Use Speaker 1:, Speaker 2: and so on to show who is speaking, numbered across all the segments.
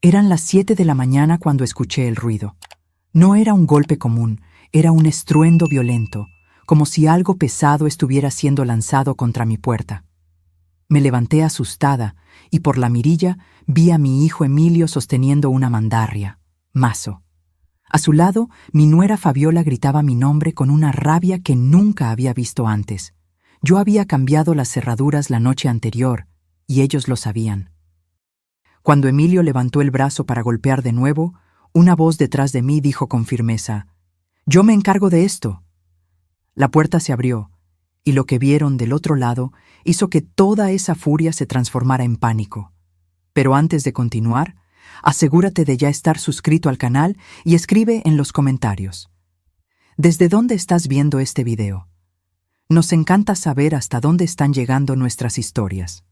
Speaker 1: Eran las 7 de la mañana cuando escuché el ruido. No era un golpe común, era un estruendo violento, como si algo pesado estuviera siendo lanzado contra mi puerta. Me levanté asustada y por la mirilla vi a mi hijo Emilio sosteniendo una mandarria, mazo. A su lado, mi nuera Fabiola gritaba mi nombre con una rabia que nunca había visto antes. Yo había cambiado las cerraduras la noche anterior, y ellos lo sabían. Cuando Emilio levantó el brazo para golpear de nuevo, una voz detrás de mí dijo con firmeza: «Yo me encargo de esto». La puerta se abrió, y lo que vieron del otro lado hizo que toda esa furia se transformara en pánico. Pero antes de continuar, asegúrate de ya estar suscrito al canal y escribe en los comentarios: ¿desde dónde estás viendo este video? Nos encanta saber hasta dónde están llegando nuestras historias.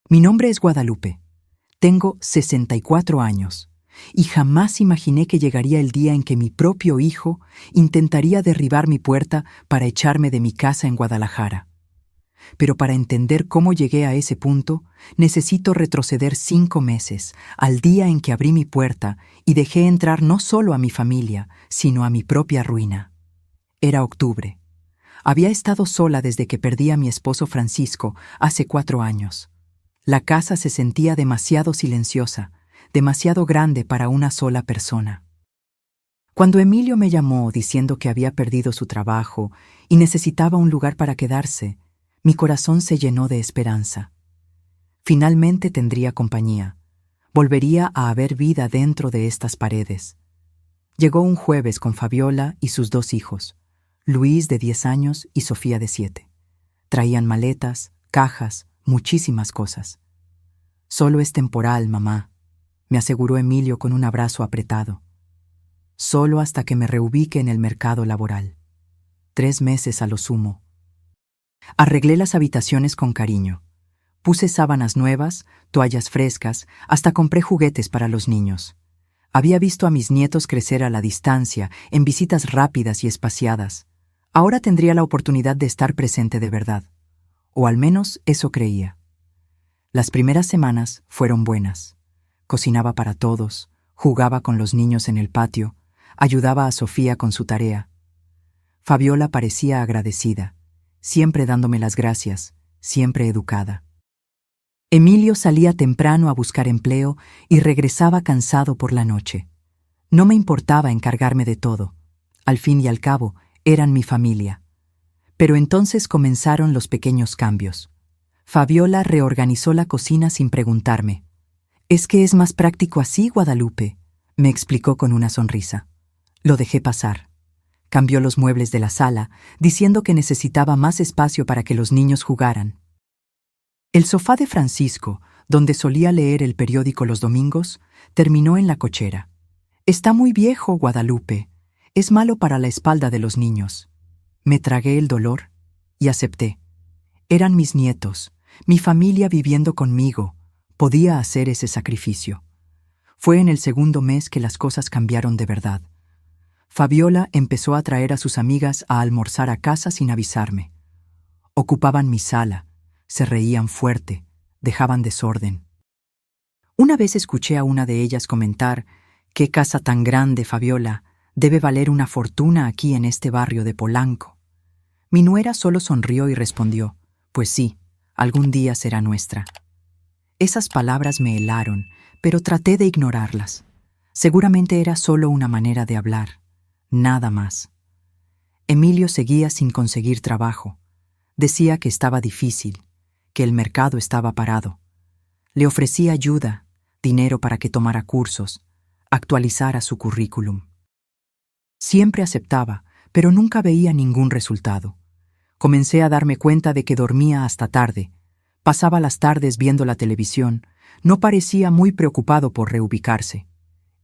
Speaker 1: Mi nombre es Guadalupe. Tengo 64 años y jamás imaginé que llegaría el día en que mi propio hijo intentaría derribar mi puerta para echarme de mi casa en Guadalajara. Pero para entender cómo llegué a ese punto, necesito retroceder 5 meses, al día en que abrí mi puerta y dejé entrar no solo a mi familia, sino a mi propia ruina. Era octubre. Había estado sola desde que perdí a mi esposo Francisco hace 4 años. La casa se sentía demasiado silenciosa, demasiado grande para una sola persona. Cuando Emilio me llamó diciendo que había perdido su trabajo y necesitaba un lugar para quedarse, mi corazón se llenó de esperanza. Finalmente tendría compañía. Volvería a haber vida dentro de estas paredes. Llegó un jueves con Fabiola y sus 2 hijos, Luis de 10 años y Sofía de 7. Traían maletas, cajas, muchísimas cosas. «Solo es temporal, mamá», me aseguró Emilio con un abrazo apretado. «Solo hasta que me reubique en el mercado laboral. 3 meses a lo sumo». Arreglé las habitaciones con cariño. Puse sábanas nuevas, toallas frescas, hasta compré juguetes para los niños. Había visto a mis nietos crecer a la distancia, en visitas rápidas y espaciadas. Ahora tendría la oportunidad de estar presente de verdad. O al menos eso creía. Las primeras semanas fueron buenas. Cocinaba para todos, jugaba con los niños en el patio, ayudaba a Sofía con su tarea. Fabiola parecía agradecida, siempre dándome las gracias, siempre educada. Emilio salía temprano a buscar empleo y regresaba cansado por la noche. No me importaba encargarme de todo. Al fin y al cabo, eran mi familia. Pero entonces comenzaron los pequeños cambios. Fabiola reorganizó la cocina sin preguntarme. «Es que es más práctico así, Guadalupe», me explicó con una sonrisa. Lo dejé pasar. Cambió los muebles de la sala, diciendo que necesitaba más espacio para que los niños jugaran. El sofá de Francisco, donde solía leer el periódico los domingos, terminó en la cochera. «Está muy viejo, Guadalupe. Es malo para la espalda de los niños». Me tragué el dolor y acepté. Eran mis nietos, mi familia viviendo conmigo. Podía hacer ese sacrificio. Fue en el segundo mes que las cosas cambiaron de verdad. Fabiola empezó a traer a sus amigas a almorzar a casa sin avisarme. Ocupaban mi sala, se reían fuerte, dejaban desorden. Una vez escuché a una de ellas comentar: «¿Qué casa tan grande, Fabiola? Debe valer una fortuna aquí en este barrio de Polanco». Mi nuera solo sonrió y respondió: «Pues sí, algún día será nuestra». Esas palabras me helaron, pero traté de ignorarlas. Seguramente era solo una manera de hablar, nada más. Emilio seguía sin conseguir trabajo. Decía que estaba difícil, que el mercado estaba parado. Le ofrecí ayuda, dinero para que tomara cursos, actualizara su currículum. Siempre aceptaba, pero nunca veía ningún resultado. Comencé a darme cuenta de que dormía hasta tarde. Pasaba las tardes viendo la televisión. No parecía muy preocupado por reubicarse.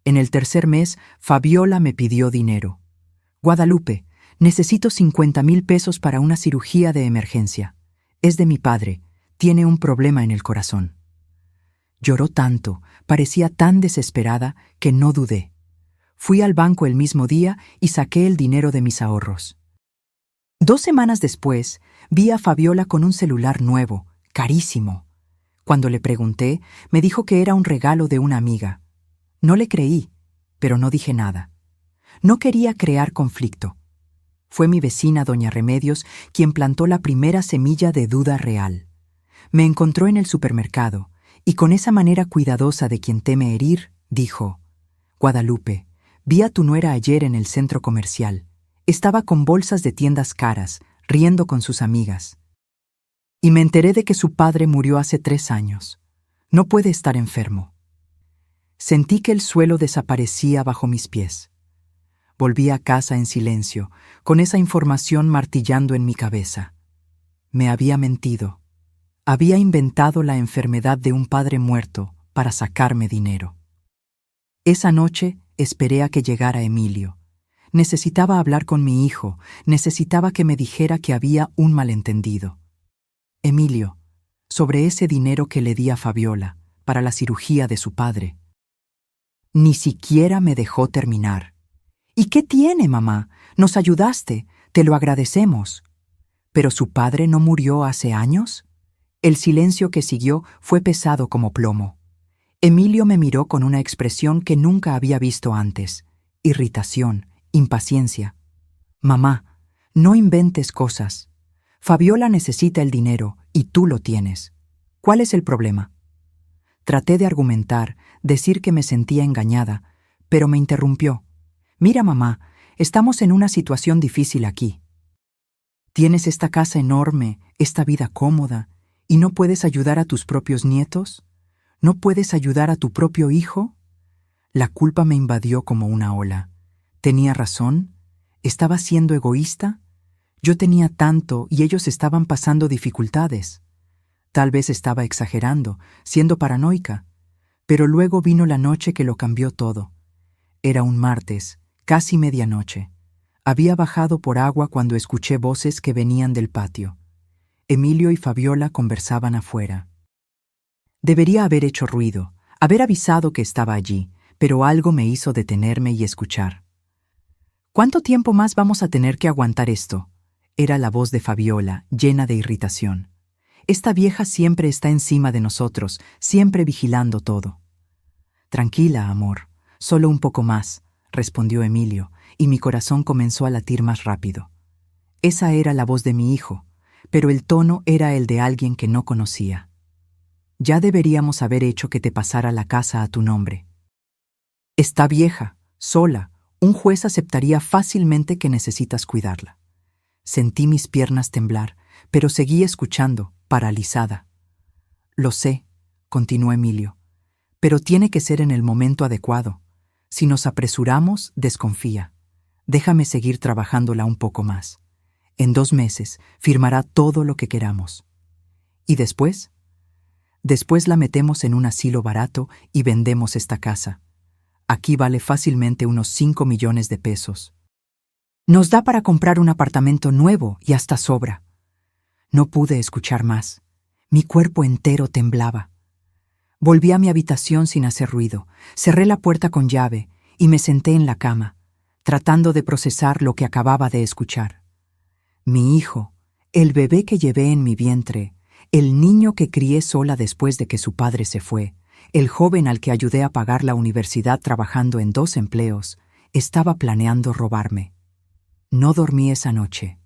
Speaker 1: En el tercer mes, Fabiola me pidió dinero. «Guadalupe, necesito 50,000 pesos para una cirugía de emergencia. Es de mi padre. Tiene un problema en el corazón». Lloró tanto, parecía tan desesperada, que no dudé. Fui al banco el mismo día y saqué el dinero de mis ahorros. 2 semanas después, vi a Fabiola con un celular nuevo, carísimo. Cuando le pregunté, me dijo que era un regalo de una amiga. No le creí, pero no dije nada. No quería crear conflicto. Fue mi vecina doña Remedios quien plantó la primera semilla de duda real. Me encontró en el supermercado y con esa manera cuidadosa de quien teme herir, dijo: «Guadalupe, vi a tu nuera ayer en el centro comercial. Estaba con bolsas de tiendas caras, riendo con sus amigas. Y me enteré de que su padre murió hace 3 años. No puede estar enfermo». Sentí que el suelo desaparecía bajo mis pies. Volví a casa en silencio, con esa información martillando en mi cabeza. Me había mentido. Había inventado la enfermedad de un padre muerto para sacarme dinero. Esa noche esperé a que llegara Emilio. Necesitaba hablar con mi hijo, necesitaba que me dijera que había un malentendido. Emilio, sobre ese dinero que le di a Fabiola para la cirugía de su padre. Ni siquiera me dejó terminar. «¿Y qué tiene, mamá? Nos ayudaste, te lo agradecemos». «¿Pero su padre no murió hace años?». El silencio que siguió fue pesado como plomo. Emilio me miró con una expresión que nunca había visto antes: irritación, impaciencia. «Mamá, no inventes cosas. Fabiola necesita el dinero y tú lo tienes. ¿Cuál es el problema?». Traté de argumentar, decir que me sentía engañada, pero me interrumpió. «Mira, mamá, estamos en una situación difícil aquí. Tienes esta casa enorme, esta vida cómoda, ¿y no puedes ayudar a tus propios nietos? ¿No puedes ayudar a tu propio hijo?». La culpa me invadió como una ola. ¿Tenía razón? ¿Estaba siendo egoísta? Yo tenía tanto y ellos estaban pasando dificultades. Tal vez estaba exagerando, siendo paranoica. Pero luego vino la noche que lo cambió todo. Era un martes, casi medianoche. Había bajado por agua cuando escuché voces que venían del patio. Emilio y Fabiola conversaban afuera. Debería haber hecho ruido, haber avisado que estaba allí, pero algo me hizo detenerme y escuchar. «¿Cuánto tiempo más vamos a tener que aguantar esto?». Era la voz de Fabiola, llena de irritación. «Esta vieja siempre está encima de nosotros, siempre vigilando todo». «Tranquila, amor, solo un poco más», respondió Emilio, y mi corazón comenzó a latir más rápido. Esa era la voz de mi hijo, pero el tono era el de alguien que no conocía. «Ya deberíamos haber hecho que te pasara la casa a tu nombre. Está vieja, sola, un juez aceptaría fácilmente que necesitas cuidarla». Sentí mis piernas temblar, pero seguí escuchando, paralizada. «Lo sé», continuó Emilio, «pero tiene que ser en el momento adecuado. Si nos apresuramos, desconfía. Déjame seguir trabajándola un poco más. En 2 meses firmará todo lo que queramos. ¿Y después? Después la metemos en un asilo barato y vendemos esta casa. Aquí vale fácilmente unos 5 millones de pesos. Nos da para comprar un apartamento nuevo y hasta sobra». No pude escuchar más. Mi cuerpo entero temblaba. Volví a mi habitación sin hacer ruido, cerré la puerta con llave y me senté en la cama, tratando de procesar lo que acababa de escuchar. Mi hijo, el bebé que llevé en mi vientre, el niño que crié sola después de que su padre se fue, el joven al que ayudé a pagar la universidad trabajando en 2 empleos, estaba planeando robarme. No dormí esa noche.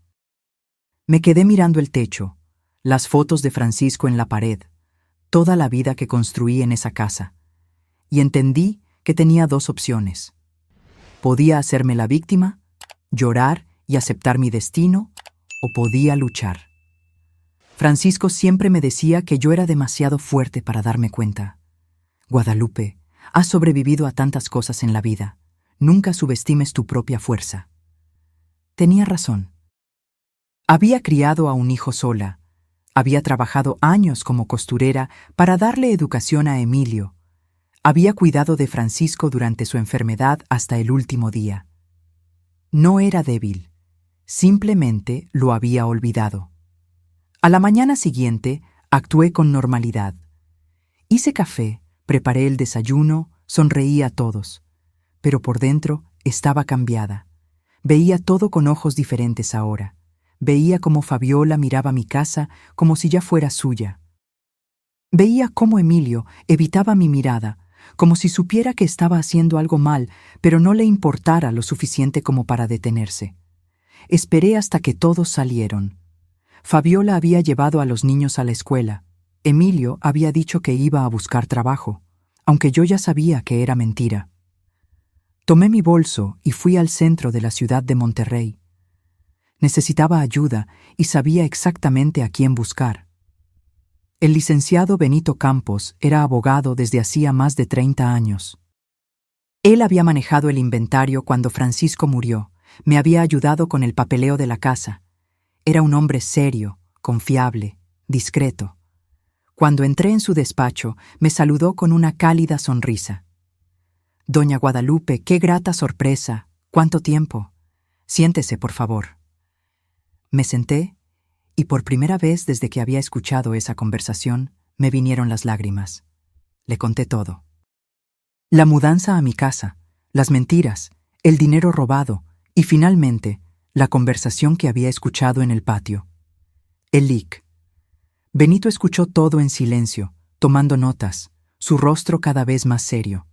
Speaker 1: Me quedé mirando el techo, las fotos de Francisco en la pared, toda la vida que construí en esa casa, y entendí que tenía 2 opciones. Podía hacerme la víctima, llorar y aceptar mi destino, o podía luchar. Francisco siempre me decía que yo era demasiado fuerte para darme cuenta. «Guadalupe, has sobrevivido a tantas cosas en la vida. Nunca subestimes tu propia fuerza». Tenía razón. Había criado a un hijo sola. Había trabajado años como costurera para darle educación a Emilio. Había cuidado de Francisco durante su enfermedad hasta el último día. No era débil. Simplemente lo había olvidado. A la mañana siguiente, actué con normalidad. Hice café, preparé el desayuno, sonreí a todos. Pero por dentro estaba cambiada. Veía todo con ojos diferentes ahora. Veía cómo Fabiola miraba mi casa como si ya fuera suya. Veía cómo Emilio evitaba mi mirada, como si supiera que estaba haciendo algo mal, pero no le importara lo suficiente como para detenerse. Esperé hasta que todos salieron. Fabiola había llevado a los niños a la escuela. Emilio había dicho que iba a buscar trabajo, aunque yo ya sabía que era mentira. Tomé mi bolso y fui al centro de la ciudad de Monterrey. Necesitaba ayuda y sabía exactamente a quién buscar. El licenciado Benito Campos era abogado desde hacía más de 30 años. Él había manejado el inventario cuando Francisco murió, me había ayudado con el papeleo de la casa. Era un hombre serio, confiable, discreto. Cuando entré en su despacho, me saludó con una cálida sonrisa. «Doña Guadalupe, qué grata sorpresa. ¿Cuánto tiempo? Siéntese, por favor». Me senté, y por primera vez desde que había escuchado esa conversación, me vinieron las lágrimas. Le conté todo. La mudanza a mi casa, las mentiras, el dinero robado y finalmente la conversación que había escuchado en el patio. El leak. Benito escuchó todo en silencio, tomando notas, su rostro cada vez más serio.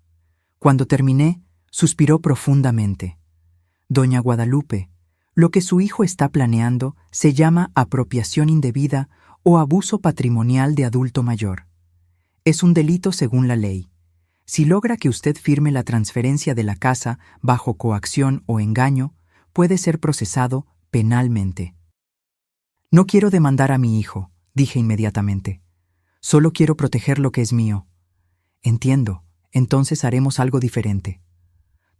Speaker 1: Cuando terminé, suspiró profundamente. «Doña Guadalupe, lo que su hijo está planeando se llama apropiación indebida o abuso patrimonial de adulto mayor. Es un delito según la ley. Si logra que usted firme la transferencia de la casa bajo coacción o engaño, puede ser procesado penalmente». «No quiero demandar a mi hijo», dije inmediatamente. «Solo quiero proteger lo que es mío». «Entiendo, entonces haremos algo diferente».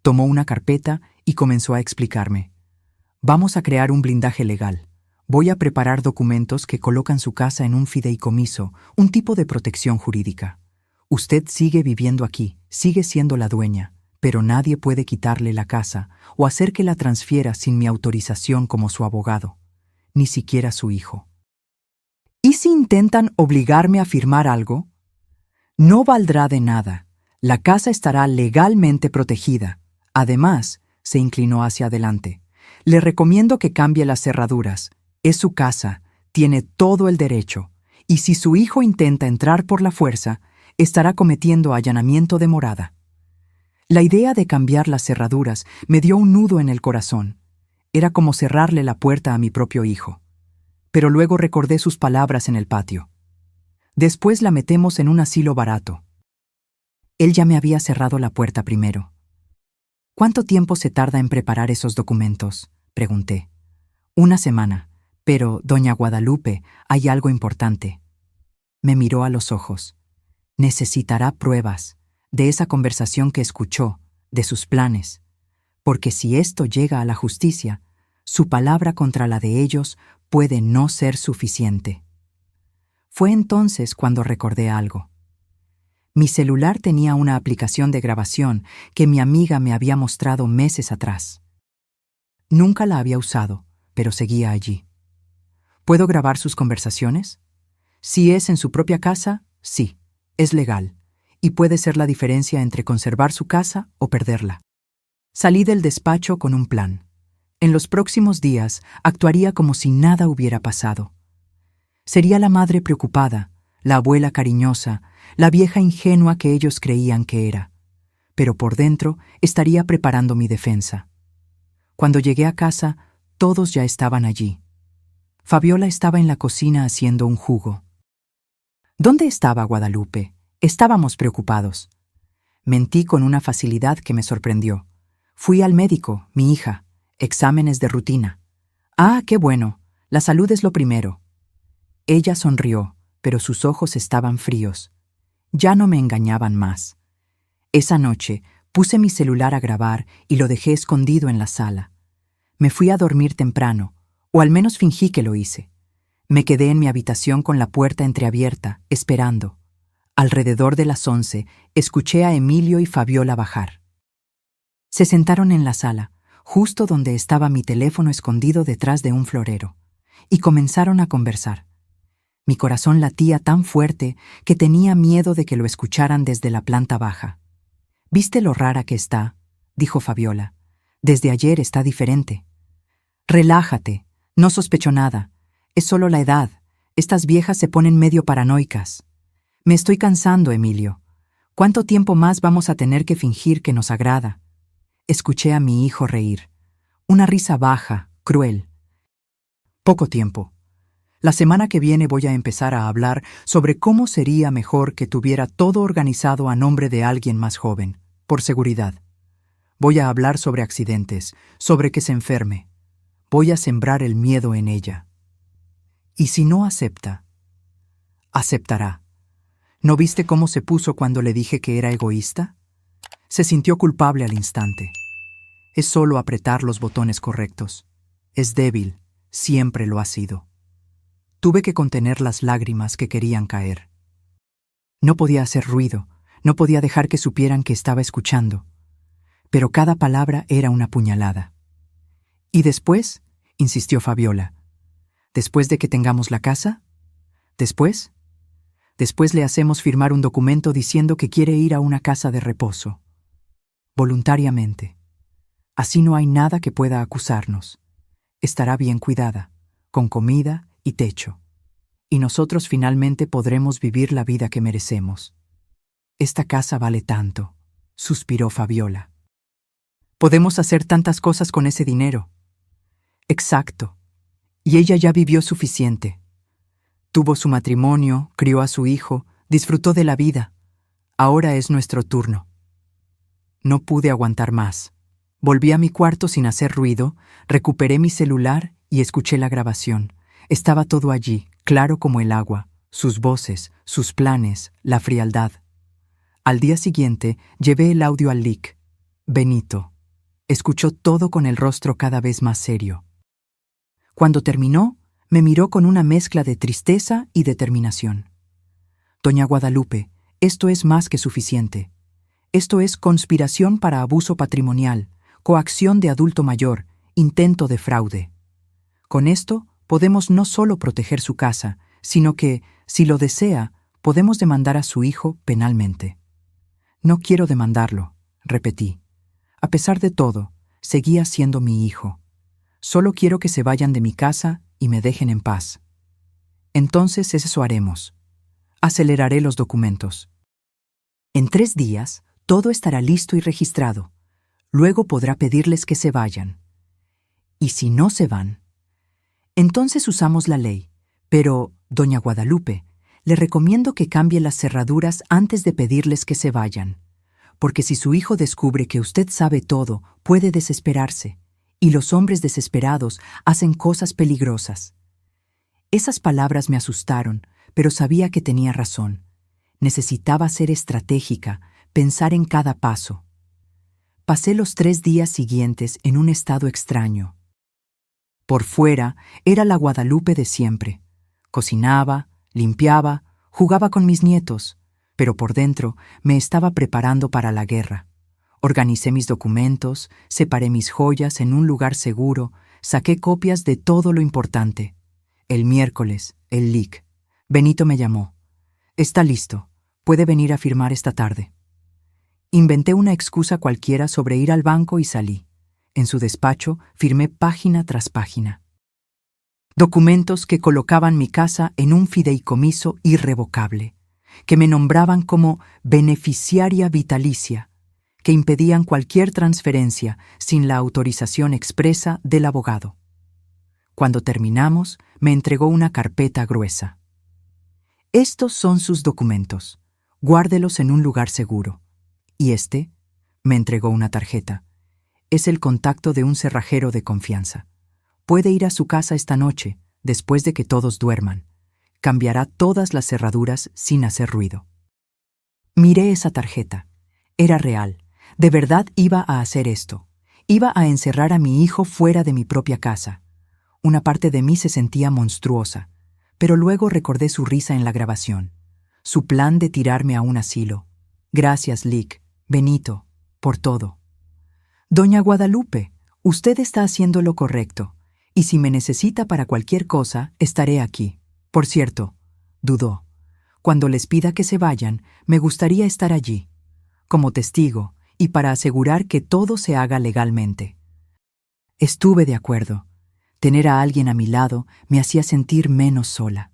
Speaker 1: Tomó una carpeta y comenzó a explicarme. «Vamos a crear un blindaje legal. Voy a preparar documentos que colocan su casa en un fideicomiso, un tipo de protección jurídica. Usted sigue viviendo aquí, sigue siendo la dueña, pero nadie puede quitarle la casa o hacer que la transfiera sin mi autorización como su abogado, ni siquiera su hijo. ¿Y si intentan obligarme a firmar algo? No valdrá de nada. La casa estará legalmente protegida. Además», se inclinó hacia adelante, «le recomiendo que cambie las cerraduras. Es su casa, tiene todo el derecho, y si su hijo intenta entrar por la fuerza, estará cometiendo allanamiento de morada». La idea de cambiar las cerraduras me dio un nudo en el corazón. Era como cerrarle la puerta a mi propio hijo. Pero luego recordé sus palabras en el patio. «Después la metemos en un asilo barato». Él ya me había cerrado la puerta primero. «¿Cuánto tiempo se tarda en preparar esos documentos?», pregunté. «Una semana, pero, doña Guadalupe, hay algo importante». Me miró a los ojos. «Necesitará pruebas de esa conversación que escuchó, de sus planes, porque si esto llega a la justicia, su palabra contra la de ellos puede no ser suficiente». Fue entonces cuando recordé algo. Mi celular tenía una aplicación de grabación que mi amiga me había mostrado meses atrás. Nunca la había usado, pero seguía allí. ¿Puedo grabar sus conversaciones? Si es en su propia casa, sí, es legal, y puede ser la diferencia entre conservar su casa o perderla. Salí del despacho con un plan. En los próximos días actuaría como si nada hubiera pasado. Sería la madre preocupada, la abuela cariñosa, la vieja ingenua que ellos creían que era. Pero por dentro estaría preparando mi defensa. Cuando llegué a casa, todos ya estaban allí. Fabiola estaba en la cocina haciendo un jugo. ¿Dónde estaba Guadalupe? Estábamos preocupados. Mentí con una facilidad que me sorprendió. Fui al médico, mi hija. Exámenes de rutina. «Ah, qué bueno. La salud es lo primero». Ella sonrió, pero sus ojos estaban fríos. Ya no me engañaban más. Esa noche puse mi celular a grabar y lo dejé escondido en la sala. Me fui a dormir temprano, o al menos fingí que lo hice. Me quedé en mi habitación con la puerta entreabierta, esperando. Alrededor de las 11, escuché a Emilio y Fabiola bajar. Se sentaron en la sala, justo donde estaba mi teléfono escondido detrás de un florero, y comenzaron a conversar. Mi corazón latía tan fuerte que tenía miedo de que lo escucharan desde la planta baja. «¿Viste lo rara que está?», dijo Fabiola. «Desde ayer está diferente». «Relájate, no sospecho nada. Es solo la edad. Estas viejas se ponen medio paranoicas». «Me estoy cansando, Emilio. ¿Cuánto tiempo más vamos a tener que fingir que nos agrada? Escuché a mi hijo reír. Una risa baja, cruel. Poco tiempo. La semana que viene voy a empezar a hablar sobre cómo sería mejor que tuviera todo organizado a nombre de alguien más joven, por seguridad. Voy a hablar sobre accidentes, sobre que se enferme. Voy a sembrar el miedo en ella. ¿Y si no acepta? Aceptará. ¿No viste cómo se puso cuando le dije que era egoísta? Se sintió culpable al instante. Es solo apretar los botones correctos. Es débil, siempre lo ha sido. Tuve que contener las lágrimas que querían caer. No podía hacer ruido, no podía dejar que supieran que estaba escuchando. Pero cada palabra era una puñalada. ¿Y después? Insistió Fabiola. ¿Después de que tengamos la casa? ¿Después? Después le hacemos firmar un documento diciendo que quiere ir a una casa de reposo. Voluntariamente. Así no hay nada que pueda acusarnos. Estará bien cuidada, con comida y techo. Y nosotros finalmente podremos vivir la vida que merecemos. Esta casa vale tanto, suspiró Fabiola. Podemos hacer tantas cosas con ese dinero. Exacto. Y ella ya vivió suficiente. Tuvo su matrimonio, crió a su hijo, disfrutó de la vida. Ahora es nuestro turno. No pude aguantar más. Volví a mi cuarto sin hacer ruido, recuperé mi celular y escuché la grabación. Estaba todo allí, claro como el agua, sus voces, sus planes, la frialdad. Al día siguiente, llevé el audio al LIC. Benito. Escuchó todo con el rostro cada vez más serio. Cuando terminó, me miró con una mezcla de tristeza y determinación. Doña Guadalupe, esto es más que suficiente. Esto es conspiración para abuso patrimonial, coacción de adulto mayor, intento de fraude. Con esto podemos no solo proteger su casa, sino que, si lo desea, podemos demandar a su hijo penalmente. No quiero demandarlo, repetí. A pesar de todo, seguía siendo mi hijo. Solo quiero que se vayan de mi casa y me dejen en paz. Entonces eso haremos. Aceleraré los documentos. En 3 días, todo estará listo y registrado. Luego podrá pedirles que se vayan. ¿Y si no se van? Entonces usamos la ley. Pero, doña Guadalupe, le recomiendo que cambie las cerraduras antes de pedirles que se vayan. Porque si su hijo descubre que usted sabe todo, puede desesperarse. Y los hombres desesperados hacen cosas peligrosas. Esas palabras me asustaron, pero sabía que tenía razón. Necesitaba ser estratégica, pensar en cada paso. Pasé los 3 días siguientes en un estado extraño. Por fuera era la Guadalupe de siempre. Cocinaba, limpiaba, jugaba con mis nietos, pero por dentro me estaba preparando para la guerra. Organicé mis documentos, separé mis joyas en un lugar seguro, saqué copias de todo lo importante. El miércoles, el LIC. Benito me llamó. Está listo. Puede venir a firmar esta tarde. Inventé una excusa cualquiera sobre ir al banco y salí. En su despacho firmé página tras página. Documentos que colocaban mi casa en un fideicomiso irrevocable, que me nombraban como beneficiaria vitalicia, que impedían cualquier transferencia sin la autorización expresa del abogado. Cuando terminamos, me entregó una carpeta gruesa. Estos son sus documentos. Guárdelos en un lugar seguro. Y me entregó una tarjeta. Es el contacto de un cerrajero de confianza. Puede ir a su casa esta noche, después de que todos duerman. Cambiará todas las cerraduras sin hacer ruido. Miré esa tarjeta. Era real. De verdad iba a hacer esto. Iba a encerrar a mi hijo fuera de mi propia casa. Una parte de mí se sentía monstruosa, pero luego recordé su risa en la grabación. Su plan de tirarme a un asilo. Gracias, Lic, Benito, por todo. Doña Guadalupe, usted está haciendo lo correcto, y si me necesita para cualquier cosa, estaré aquí. Por cierto, dudó. Cuando les pida que se vayan, me gustaría estar allí, como testigo, y para asegurar que todo se haga legalmente. Estuve de acuerdo. Tener a alguien a mi lado me hacía sentir menos sola.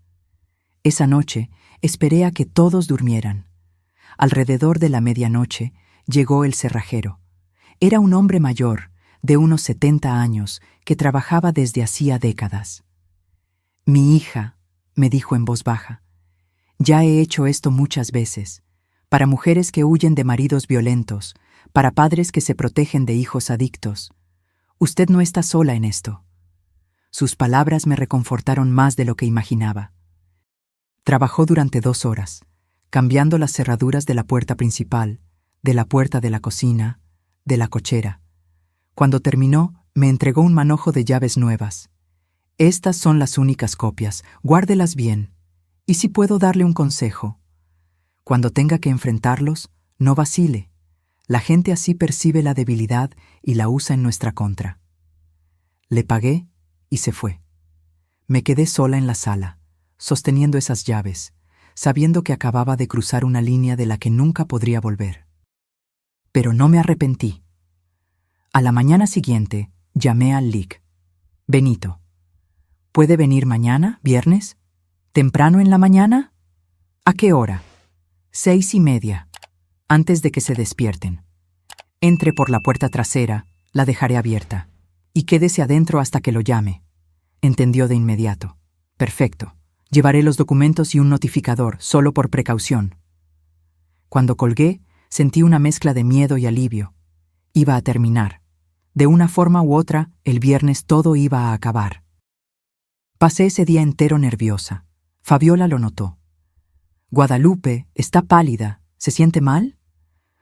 Speaker 1: Esa noche esperé a que todos durmieran. Alrededor de la medianoche llegó el cerrajero. Era un hombre mayor, de unos 70 años, que trabajaba desde hacía décadas. «Mi hija», me dijo en voz baja, «ya he hecho esto muchas veces, para mujeres que huyen de maridos violentos, para padres que se protegen de hijos adictos. Usted no está sola en esto». Sus palabras me reconfortaron más de lo que imaginaba. Trabajó durante 2 horas, cambiando las cerraduras de la puerta principal, de la puerta de la cocina, de la cochera. Cuando terminó, me entregó un manojo de llaves nuevas. «Estas son las únicas copias, guárdelas bien. Y si puedo darle un consejo, cuando tenga que enfrentarlos, no vacile. La gente así percibe la debilidad y la usa en nuestra contra». Le pagué y se fue. Me quedé sola en la sala, sosteniendo esas llaves, sabiendo que acababa de cruzar una línea de la que nunca podría volver. Pero no me arrepentí. A la mañana siguiente, llamé al LIC. «Benito, ¿puede venir mañana, viernes? ¿Temprano en la mañana? ¿A qué hora?» 6:30, antes de que se despierten. Entre por la puerta trasera, la dejaré abierta, y quédese adentro hasta que lo llame. Entendió de inmediato. «Perfecto. Llevaré los documentos y un notificador, solo por precaución». Cuando colgué, sentí una mezcla de miedo y alivio. Iba a terminar. De una forma u otra, el viernes todo iba a acabar. Pasé ese día entero nerviosa. Fabiola lo notó. «Guadalupe, está pálida. ¿Se siente mal?»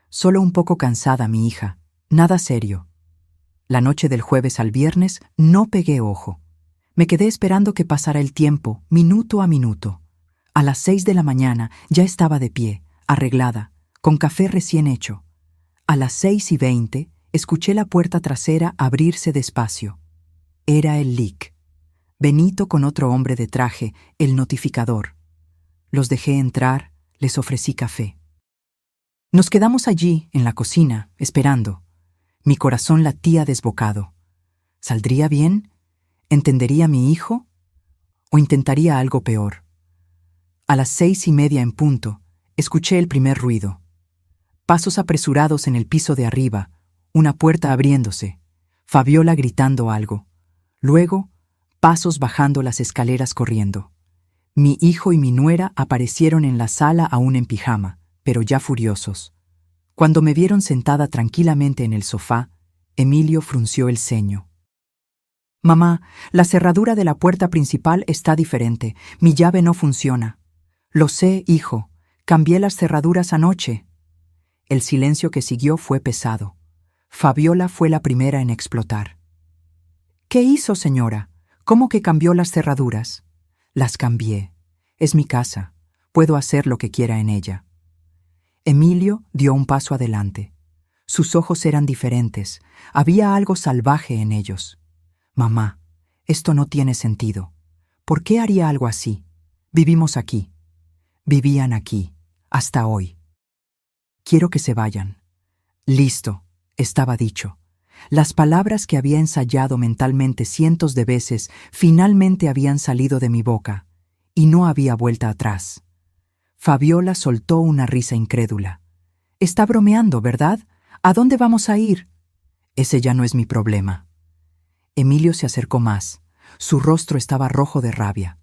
Speaker 1: «Solo un poco cansada, mi hija. Nada serio». La noche del jueves al viernes no pegué ojo. Me quedé esperando que pasara el tiempo, minuto a minuto. A las 6 de la mañana ya estaba de pie, arreglada, con café recién hecho. A las 6:20 escuché la puerta trasera abrirse despacio. Era el LIC. Benito con otro hombre de traje, el notificador. Los dejé entrar, les ofrecí café. Nos quedamos allí, en la cocina, esperando. Mi corazón latía desbocado. ¿Saldría bien? ¿Entendería mi hijo? ¿O intentaría algo peor? A las 6:30 en punto, escuché el primer ruido. Pasos apresurados en el piso de arriba, una puerta abriéndose, Fabiola gritando algo. Luego, pasos bajando las escaleras corriendo. Mi hijo y mi nuera aparecieron en la sala aún en pijama, pero ya furiosos. Cuando me vieron sentada tranquilamente en el sofá, Emilio frunció el ceño. «Mamá, la cerradura de la puerta principal está diferente. Mi llave no funciona». «Lo sé, hijo. Cambié las cerraduras anoche». El silencio que siguió fue pesado. Fabiola fue la primera en explotar. «¿Qué hizo, señora? ¿Cómo que cambió las cerraduras?» «Las cambié. Es mi casa. Puedo hacer lo que quiera en ella». Emilio dio un paso adelante. Sus ojos eran diferentes. Había algo salvaje en ellos. «Mamá, esto no tiene sentido. ¿Por qué haría algo así? Vivimos aquí. Vivían aquí, hasta hoy. Quiero que se vayan». «Listo», estaba dicho. Las palabras que había ensayado mentalmente cientos de veces finalmente habían salido de mi boca, y no había vuelta atrás. Fabiola soltó una risa incrédula. «Está bromeando, ¿verdad? ¿A dónde vamos a ir?» «Ese ya no es mi problema». Emilio se acercó más. Su rostro estaba rojo de rabia.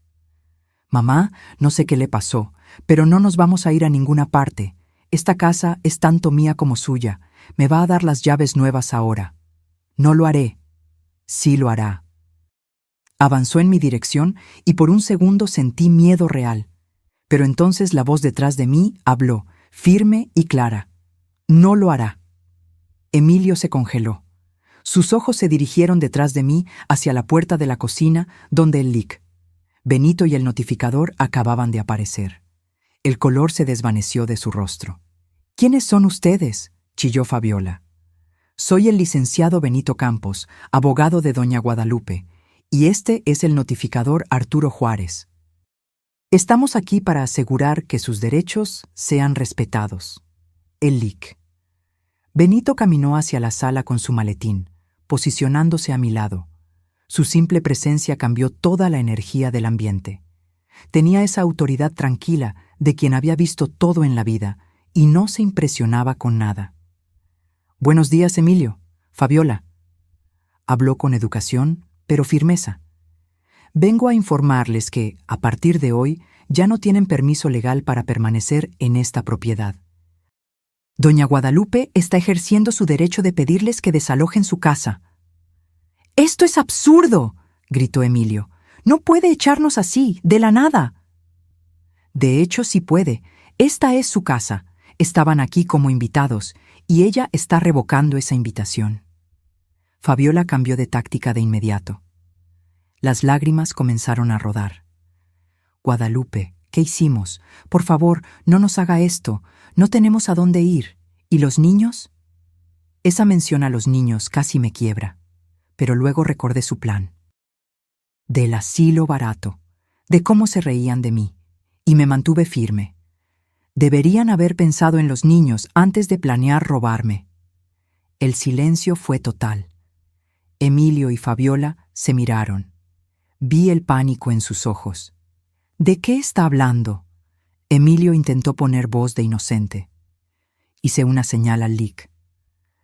Speaker 1: «Mamá, no sé qué le pasó, pero no nos vamos a ir a ninguna parte. Esta casa es tanto mía como suya. Me va a dar las llaves nuevas ahora». «No lo haré». «Sí lo hará». Avanzó en mi dirección y por un segundo sentí miedo real. Pero entonces la voz detrás de mí habló, firme y clara. «No lo hará». Emilio se congeló. Sus ojos se dirigieron detrás de mí hacia la puerta de la cocina donde el LIC. Benito y el notificador acababan de aparecer. El color se desvaneció de su rostro. «¿Quiénes son ustedes?», chilló Fabiola. «Soy el licenciado Benito Campos, abogado de doña Guadalupe, y este es el notificador Arturo Juárez. Estamos aquí para asegurar que sus derechos sean respetados». El LIC. Benito caminó hacia la sala con su maletín, posicionándose a mi lado. Su simple presencia cambió toda la energía del ambiente. Tenía esa autoridad tranquila de quien había visto todo en la vida y no se impresionaba con nada. «Buenos días, Emilio. Fabiola». Habló con educación, pero firmeza. «Vengo a informarles que, a partir de hoy, ya no tienen permiso legal para permanecer en esta propiedad. Doña Guadalupe está ejerciendo su derecho de pedirles que desalojen su casa». «¡Esto es absurdo!», gritó Emilio. «No puede echarnos así, de la nada». «De hecho, sí puede. Esta es su casa. Estaban aquí como invitados, y ella está revocando esa invitación». Fabiola cambió de táctica de inmediato. Las lágrimas comenzaron a rodar. «Guadalupe, ¿qué hicimos? Por favor, no nos haga esto. No tenemos a dónde ir. ¿Y los niños?». Esa mención a los niños casi me quiebra, pero luego recordé su plan. Del asilo barato, de cómo se reían de mí, y me mantuve firme. Deberían haber pensado en los niños antes de planear robarme. El silencio fue total. Emilio y Fabiola se miraron. Vi el pánico en sus ojos. «¿De qué está hablando?». Emilio intentó poner voz de inocente. Hice una señal al Lic.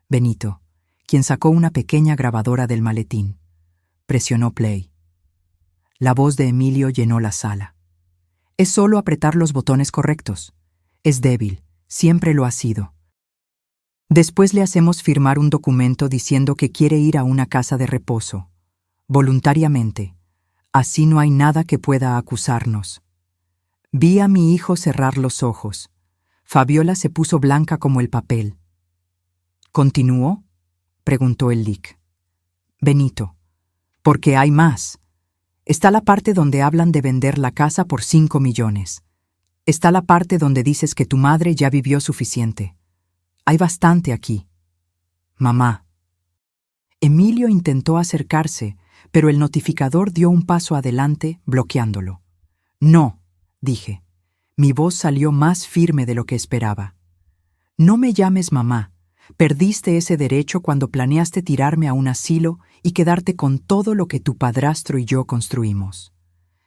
Speaker 1: Benito, quien sacó una pequeña grabadora del maletín. Presionó play. La voz de Emilio llenó la sala. «Es solo apretar los botones correctos. Es débil, siempre lo ha sido. Después le hacemos firmar un documento diciendo que quiere ir a una casa de reposo. Voluntariamente. Así no hay nada que pueda acusarnos». Vi a mi hijo cerrar los ojos. Fabiola se puso blanca como el papel. «¿Continuó?», preguntó el Lic. «Benito, porque hay más. Está la parte donde hablan de vender la casa por 5 millones. Está la parte donde dices que tu madre ya vivió suficiente. Hay bastante aquí. Mamá». Emilio intentó acercarse, pero el notificador dio un paso adelante, bloqueándolo. «No», dije. Mi voz salió más firme de lo que esperaba. «No me llames mamá. Perdiste ese derecho cuando planeaste tirarme a un asilo y quedarte con todo lo que tu padrastro y yo construimos.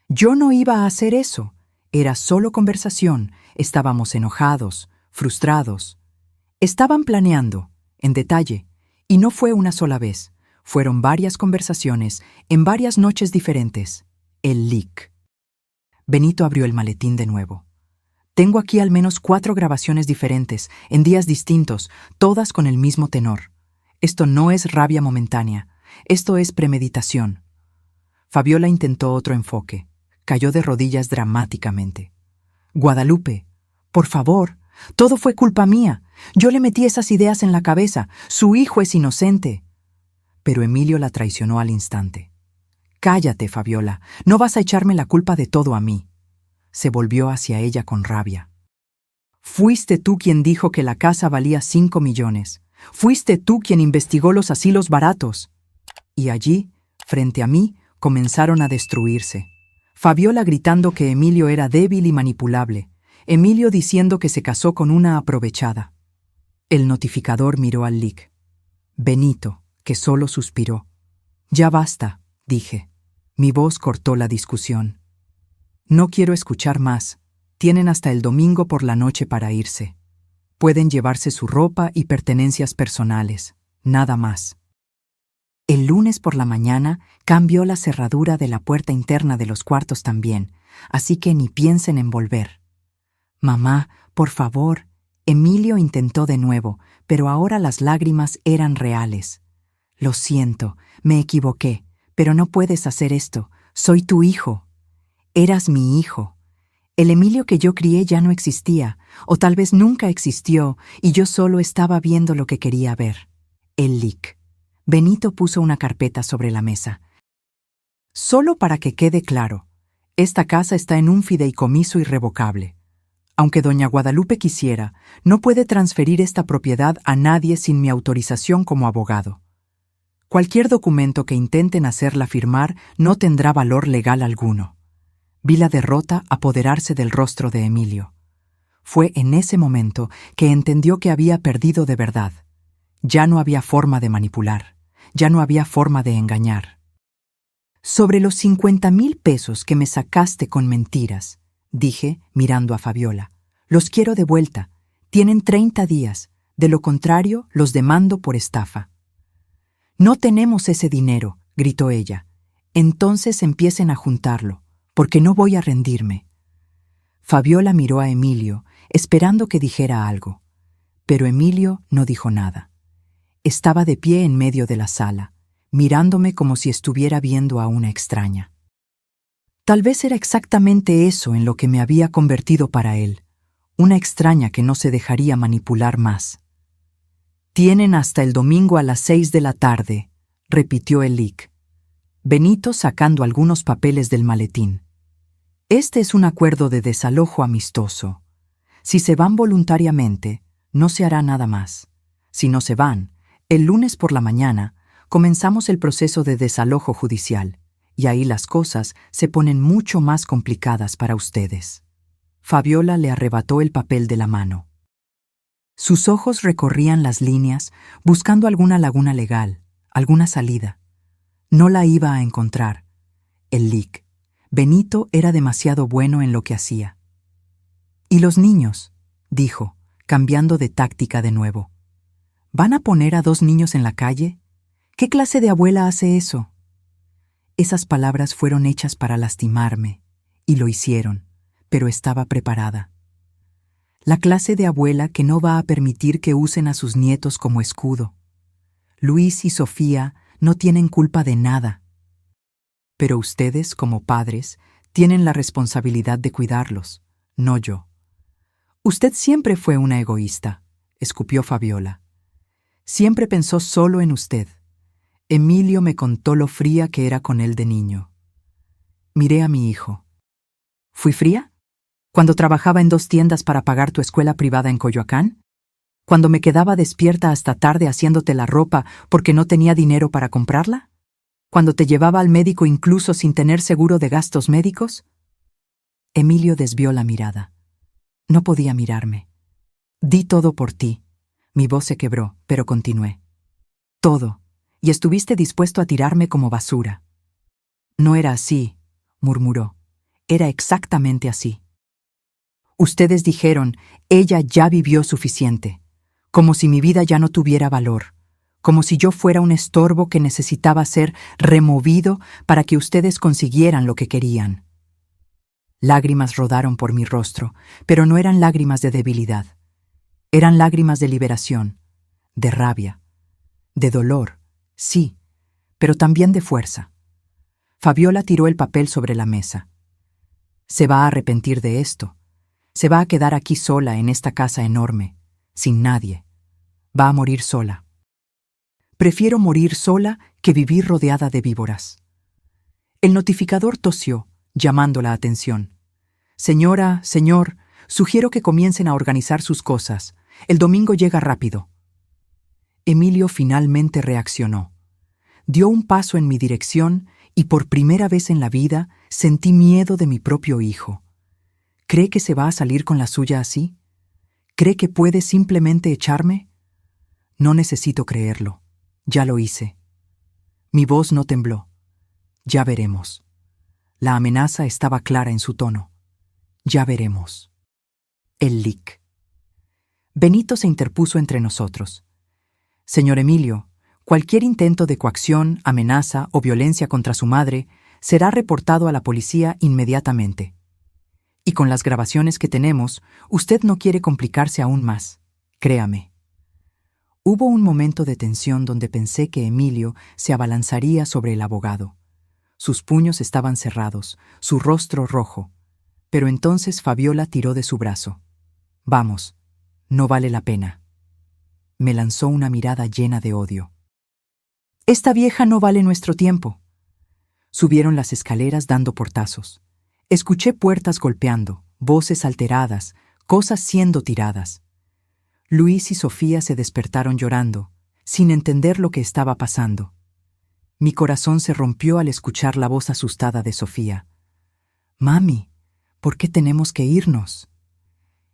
Speaker 1: Yo no iba a hacer eso. Era solo conversación. Estábamos enojados, frustrados. Estaban planeando, en detalle, y no fue una sola vez. Fueron varias conversaciones, en varias noches diferentes. El Lic». Benito abrió el maletín de nuevo. «Tengo aquí al menos 4 grabaciones diferentes, en días distintos, todas con el mismo tenor. Esto no es rabia momentánea. Esto es premeditación». Fabiola intentó otro enfoque. Cayó de rodillas dramáticamente. «Guadalupe, por favor, todo fue culpa mía. Yo le metí esas ideas en la cabeza. Su hijo es inocente». Pero Emilio la traicionó al instante. «Cállate, Fabiola. No vas a echarme la culpa de todo a mí». Se volvió hacia ella con rabia. «Fuiste tú quien dijo que la casa valía 5 millones. Fuiste tú quien investigó los asilos baratos». Y allí, frente a mí, comenzaron a destruirse. Fabiola gritando que Emilio era débil y manipulable. Emilio diciendo que se casó con una aprovechada. El notificador miró al Lic. Benito, que solo suspiró. «Ya basta», dije. Mi voz cortó la discusión. «No quiero escuchar más. Tienen hasta el domingo por la noche para irse. Pueden llevarse su ropa y pertenencias personales. Nada más». El lunes por la mañana cambió la cerradura de la puerta interna de los cuartos también, así que ni piensen en volver. «Mamá, por favor». Emilio intentó de nuevo, pero ahora las lágrimas eran reales. «Lo siento, me equivoqué, pero no puedes hacer esto. Soy tu hijo. Eras mi hijo. El Emilio que yo crié ya no existía, o tal vez nunca existió, y yo solo estaba viendo lo que quería ver». El Lic. Benito puso una carpeta sobre la mesa. «Solo para que quede claro, esta casa está en un fideicomiso irrevocable. Aunque doña Guadalupe quisiera, no puede transferir esta propiedad a nadie sin mi autorización como abogado. Cualquier documento que intenten hacerla firmar no tendrá valor legal alguno». Vi la derrota apoderarse del rostro de Emilio. Fue en ese momento que entendió que había perdido de verdad. Ya no había forma de manipular, ya no había forma de engañar. «Sobre los 50,000 pesos que me sacaste con mentiras», dije, mirando a Fabiola, «los quiero de vuelta. Tienen 30 días, de lo contrario los demando por estafa. No tenemos ese dinero, gritó ella. Entonces empiecen a juntarlo, porque no voy a rendirme. Fabiola miró a Emilio, esperando que dijera algo. Pero Emilio no dijo nada. Estaba de pie en medio de la sala, mirándome como si estuviera viendo a una extraña. Tal vez era exactamente eso en lo que me había convertido para él, una extraña que no se dejaría manipular más. «Tienen hasta el domingo a las 6 de la tarde», repitió el lic. Benito sacando algunos papeles del maletín. «Este es un acuerdo de desalojo amistoso. Si se van voluntariamente, no se hará nada más. Si no se van, el lunes por la mañana comenzamos el proceso de desalojo judicial, y ahí las cosas se ponen mucho más complicadas para ustedes». Fabiola le arrebató el papel de la mano. Sus ojos recorrían las líneas, buscando alguna laguna legal, alguna salida. No la iba a encontrar. El lic. Benito era demasiado bueno en lo que hacía. «¿Y los niños?», dijo, cambiando de táctica de nuevo. «¿Van a poner a 2 niños en la calle? ¿Qué clase de abuela hace eso?». Esas palabras fueron hechas para lastimarme, y lo hicieron, pero estaba preparada. La clase de abuela que no va a permitir que usen a sus nietos como escudo. Luis y Sofía no tienen culpa de nada. Pero ustedes, como padres, tienen la responsabilidad de cuidarlos, no yo. «Usted siempre fue una egoísta», escupió Fabiola. «Siempre pensó solo en usted. Emilio me contó lo fría que era con él de niño». Miré a mi hijo. «¿Fui fría? ¿Cuando trabajaba en 2 tiendas para pagar tu escuela privada en Coyoacán? ¿Cuando me quedaba despierta hasta tarde haciéndote la ropa porque no tenía dinero para comprarla? ¿Cuando te llevaba al médico incluso sin tener seguro de gastos médicos?» Emilio desvió la mirada. No podía mirarme. «Di todo por ti». Mi voz se quebró, pero continué. «Todo. Y estuviste dispuesto a tirarme como basura». «No era así», murmuró. «Era exactamente así. Ustedes dijeron, ella ya vivió suficiente, como si mi vida ya no tuviera valor, como si yo fuera un estorbo que necesitaba ser removido para que ustedes consiguieran lo que querían». Lágrimas rodaron por mi rostro, pero no eran lágrimas de debilidad. Eran lágrimas de liberación, de rabia, de dolor, sí, pero también de fuerza. Fabiola tiró el papel sobre la mesa. «Se va a arrepentir de esto. Se va a quedar aquí sola en esta casa enorme, sin nadie. Va a morir sola. Prefiero morir sola que vivir rodeada de víboras». El notificador tosió, llamando la atención. «Señora, señor, sugiero que comiencen a organizar sus cosas. El domingo llega rápido». Emilio finalmente reaccionó. Dio un paso en mi dirección y por primera vez en la vida sentí miedo de mi propio hijo. ¿Cree que se va a salir con la suya así? ¿Cree que puede simplemente echarme? No necesito creerlo. Ya lo hice. Mi voz no tembló. «Ya veremos». La amenaza estaba clara en su tono. «Ya veremos». El lic. Benito se interpuso entre nosotros. «Señor Emilio, cualquier intento de coacción, amenaza o violencia contra su madre será reportado a la policía inmediatamente. Y con las grabaciones que tenemos, usted no quiere complicarse aún más. Créame». Hubo un momento de tensión donde pensé que Emilio se abalanzaría sobre el abogado. Sus puños estaban cerrados, su rostro rojo. Pero entonces Fabiola tiró de su brazo. «Vamos, no vale la pena». Me lanzó una mirada llena de odio. «Esta vieja no vale nuestro tiempo». Subieron las escaleras dando portazos. Escuché puertas golpeando, voces alteradas, cosas siendo tiradas. Luis y Sofía se despertaron llorando, sin entender lo que estaba pasando. Mi corazón se rompió al escuchar la voz asustada de Sofía. «Mami, ¿por qué tenemos que irnos?».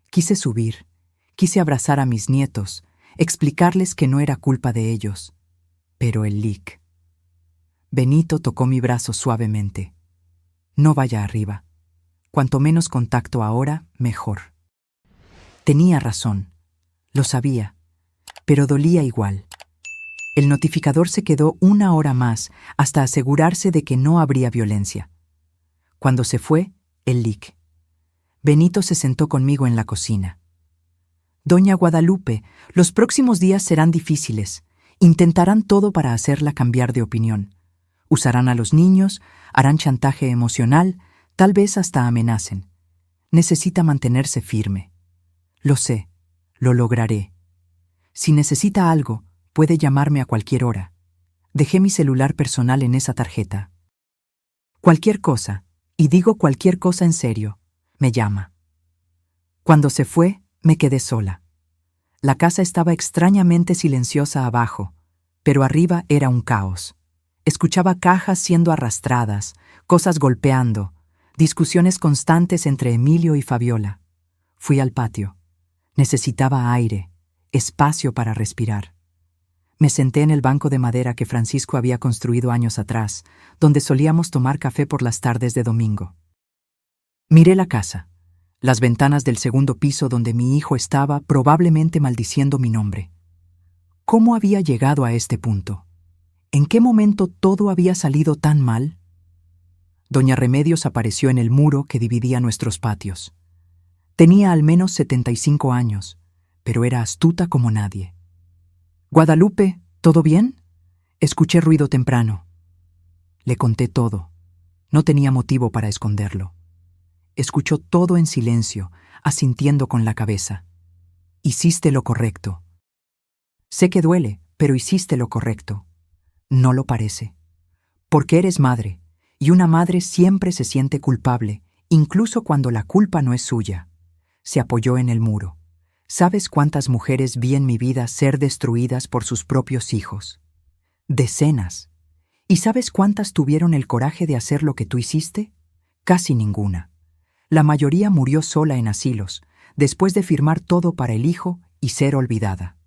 Speaker 1: Quise subir, quise abrazar a mis nietos, explicarles que no era culpa de ellos. Pero el lic. Benito tocó mi brazo suavemente. «No vaya arriba. Cuanto menos contacto ahora, mejor». Tenía razón. Lo sabía, pero dolía igual. El notificador se quedó 1 hora más hasta asegurarse de que no habría violencia. Cuando se fue, el lic. Benito se sentó conmigo en la cocina. Doña Guadalupe, los próximos días serán difíciles. Intentarán todo para hacerla cambiar de opinión. Usarán a los niños, harán chantaje emocional, tal vez hasta amenacen. Necesita mantenerse firme. Lo sé, lo lograré. Si necesita algo, puede llamarme a cualquier hora. Dejé mi celular personal en esa tarjeta. Cualquier cosa, y digo cualquier cosa en serio, me llama. Cuando se fue, me quedé sola. La casa estaba extrañamente silenciosa abajo, pero arriba era un caos. Escuchaba cajas siendo arrastradas, cosas golpeando, discusiones constantes entre Emilio y Fabiola. Fui al patio. Necesitaba aire, espacio para respirar. Me senté en el banco de madera que Francisco había construido años atrás, donde solíamos tomar café por las tardes de domingo. Miré la casa, las ventanas del segundo piso donde mi hijo estaba probablemente maldiciendo mi nombre. ¿Cómo había llegado a este punto? ¿En qué momento todo había salido tan mal? Doña Remedios apareció en el muro que dividía nuestros patios. Tenía al menos 75 años, pero era astuta como nadie. «Guadalupe, ¿todo bien?» Escuché ruido temprano. Le conté todo. No tenía motivo para esconderlo. Escuchó todo en silencio, asintiendo con la cabeza. «Hiciste lo correcto». «Sé que duele, pero hiciste lo correcto». «No lo parece. Porque eres madre, y una madre siempre se siente culpable, incluso cuando la culpa no es suya». Se apoyó en el muro. ¿Sabes cuántas mujeres vi en mi vida ser destruidas por sus propios hijos? Decenas. ¿Y sabes cuántas tuvieron el coraje de hacer lo que tú hiciste? Casi ninguna. La mayoría murió sola en asilos, después de firmar todo para el hijo y ser olvidada.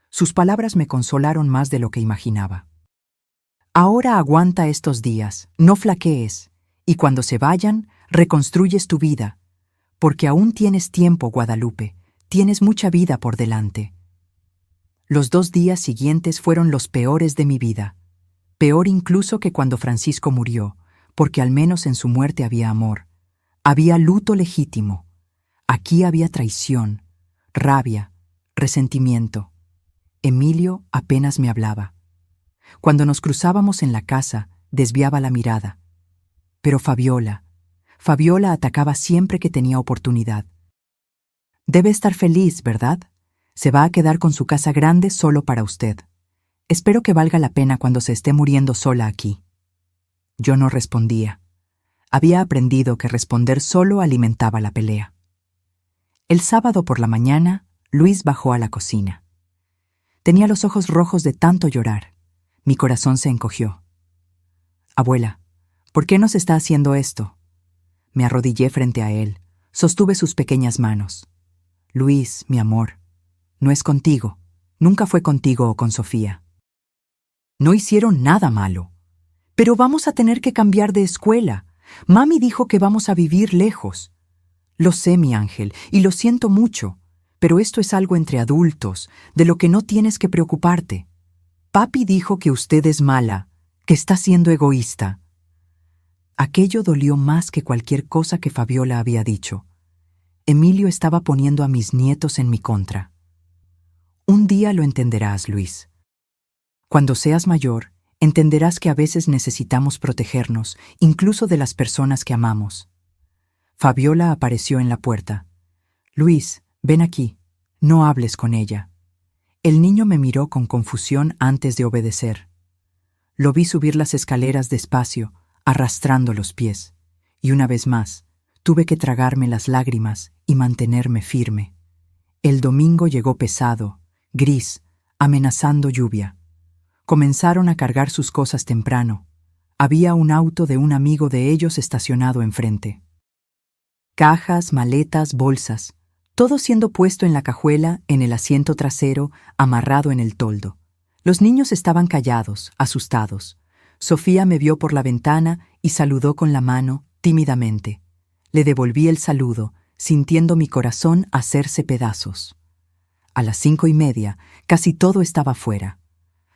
Speaker 1: Sus palabras me consolaron más de lo que imaginaba. Ahora aguanta estos días, no flaquees, y cuando se vayan, reconstruyes tu vida, porque aún tienes tiempo, Guadalupe, tienes mucha vida por delante. Los 2 días siguientes fueron los peores de mi vida, peor incluso que cuando Francisco murió, porque al menos en su muerte había amor, había luto legítimo. Aquí había traición, rabia, resentimiento. Emilio apenas me hablaba. Cuando nos cruzábamos en la casa, desviaba la mirada. Pero Fabiola atacaba siempre que tenía oportunidad. Debe estar feliz, ¿verdad? Se va a quedar con su casa grande solo para usted. Espero que valga la pena cuando se esté muriendo sola aquí. Yo no respondía. Había aprendido que responder solo alimentaba la pelea. El sábado por la mañana, Luis bajó a la cocina. Tenía los ojos rojos de tanto llorar. Mi corazón se encogió. «Abuela, ¿por qué nos está haciendo esto?» Me arrodillé frente a él, sostuve sus pequeñas manos. «Luis, mi amor, no es contigo, nunca fue contigo o con Sofía. No hicieron nada malo. Pero vamos a tener que cambiar de escuela. Mami dijo que vamos a vivir lejos. Lo sé, mi ángel, y lo siento mucho, pero esto es algo entre adultos, de lo que no tienes que preocuparte. Papi dijo que usted es mala, que está siendo egoísta». Aquello dolió más que cualquier cosa que Fabiola había dicho. Emilio estaba poniendo a mis nietos en mi contra. Un día lo entenderás, Luis. Cuando seas mayor, entenderás que a veces necesitamos protegernos, incluso de las personas que amamos. Fabiola apareció en la puerta. «Luis, ven aquí. No hables con ella». El niño me miró con confusión antes de obedecer. Lo vi subir las escaleras despacio, arrastrando los pies, y una vez más, tuve que tragarme las lágrimas y mantenerme firme. El domingo llegó pesado, gris, amenazando lluvia. Comenzaron a cargar sus cosas temprano. Había un auto de un amigo de ellos estacionado enfrente. Cajas, maletas, bolsas, todo siendo puesto en la cajuela, en el asiento trasero, amarrado en el toldo. Los niños estaban callados, asustados. Sofía me vio por la ventana y saludó con la mano, tímidamente. Le devolví el saludo, sintiendo mi corazón hacerse pedazos. A las 5:30, casi todo estaba fuera.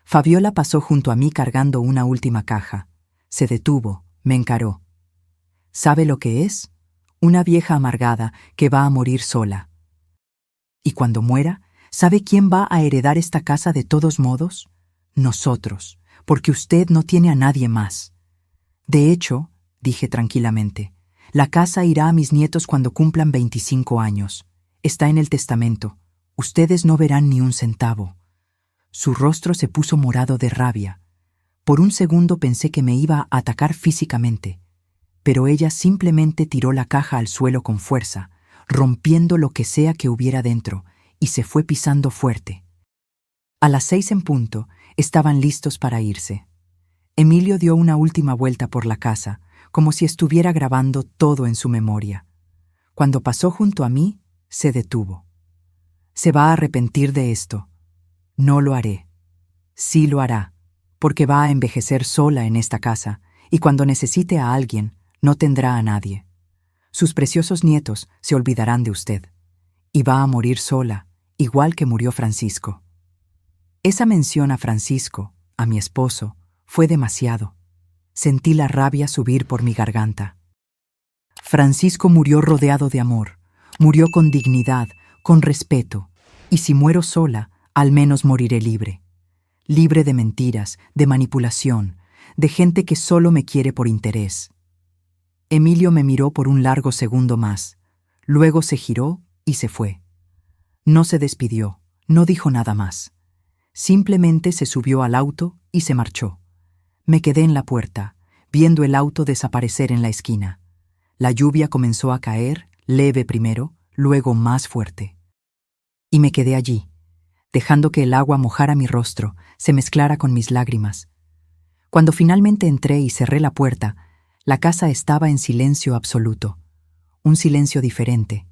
Speaker 1: Fabiola pasó junto a mí cargando una última caja. Se detuvo, me encaró. ¿Sabe lo que es? Una vieja amargada que va a morir sola. Y cuando muera, ¿sabe quién va a heredar esta casa de todos modos? Nosotros, porque usted no tiene a nadie más. De hecho, dije tranquilamente, la casa irá a mis nietos cuando cumplan 25 años. Está en el testamento. Ustedes no verán ni un centavo. Su rostro se puso morado de rabia. Por un segundo pensé que me iba a atacar físicamente, pero ella simplemente tiró la caja al suelo con fuerza, rompiendo lo que sea que hubiera dentro, y se fue pisando fuerte. A las 6 en punto, estaban listos para irse. Emilio dio una última vuelta por la casa, como si estuviera grabando todo en su memoria. Cuando pasó junto a mí, se detuvo. Se va a arrepentir de esto. No lo haré. Sí lo hará, porque va a envejecer sola en esta casa, y cuando necesite a alguien, no tendrá a nadie. Sus preciosos nietos se olvidarán de usted, y va a morir sola, igual que murió Francisco. Esa mención a Francisco, a mi esposo, fue demasiado. Sentí la rabia subir por mi garganta. Francisco murió rodeado de amor, murió con dignidad, con respeto, y si muero sola, al menos moriré libre. Libre de mentiras, de manipulación, de gente que solo me quiere por interés. Emilio me miró por un largo segundo más, luego se giró y se fue. No se despidió, no dijo nada más. Simplemente se subió al auto y se marchó. Me quedé en la puerta, viendo el auto desaparecer en la esquina. La lluvia comenzó a caer, leve primero, luego más fuerte. Y me quedé allí, dejando que el agua mojara mi rostro, se mezclara con mis lágrimas. Cuando finalmente entré y cerré la puerta, la casa estaba en silencio absoluto, un silencio diferente.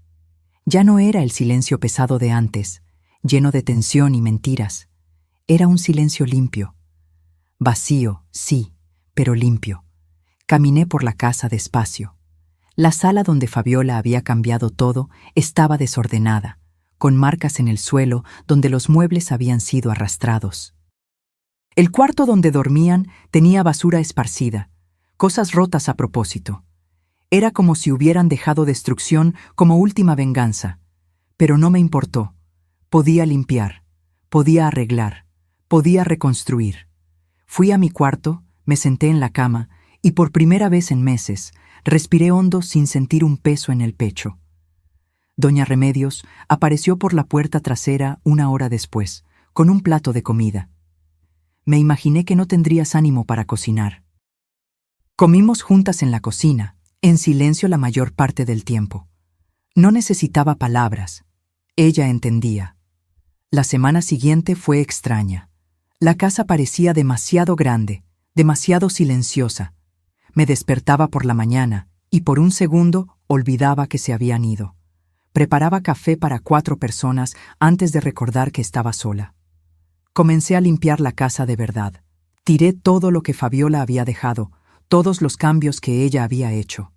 Speaker 1: Ya no era el silencio pesado de antes, lleno de tensión y mentiras. Era un silencio limpio. Vacío, sí, pero limpio. Caminé por la casa despacio. La sala donde Fabiola había cambiado todo estaba desordenada, con marcas en el suelo donde los muebles habían sido arrastrados. El cuarto donde dormían tenía basura esparcida, cosas rotas a propósito. Era como si hubieran dejado destrucción como última venganza, pero no me importó. Podía limpiar, podía arreglar, podía reconstruir. Fui a mi cuarto, me senté en la cama y por primera vez en meses respiré hondo sin sentir un peso en el pecho. Doña Remedios apareció por la puerta trasera 1 hora después, con un plato de comida. Me imaginé que no tendrías ánimo para cocinar. Comimos juntas en la cocina, en silencio la mayor parte del tiempo. No necesitaba palabras. Ella entendía. La semana siguiente fue extraña. La casa parecía demasiado grande, demasiado silenciosa. Me despertaba por la mañana y por un segundo olvidaba que se habían ido. Preparaba café para 4 personas antes de recordar que estaba sola. Comencé a limpiar la casa de verdad. Tiré todo lo que Fabiola había dejado, todos los cambios que ella había hecho.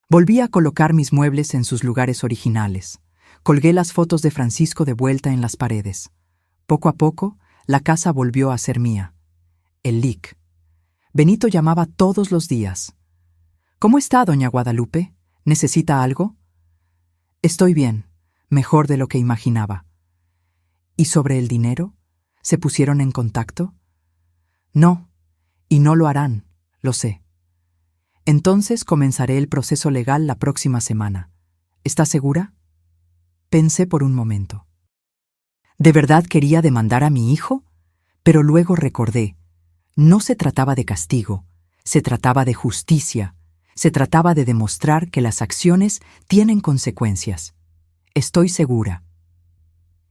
Speaker 1: Volví a colocar mis muebles en sus lugares originales. Colgué las fotos de Francisco de vuelta en las paredes. Poco a poco, la casa volvió a ser mía. El LIC. Benito llamaba todos los días. ¿Cómo está, doña Guadalupe? ¿Necesita algo? Estoy bien, mejor de lo que imaginaba. ¿Y sobre el dinero? ¿Se pusieron en contacto? No, y no lo harán, lo sé. Entonces comenzaré el proceso legal la próxima semana. ¿Está segura? Pensé por un momento. ¿De verdad quería demandar a mi hijo? Pero luego recordé. No se trataba de castigo, se trataba de justicia, se trataba de demostrar que las acciones tienen consecuencias. Estoy segura.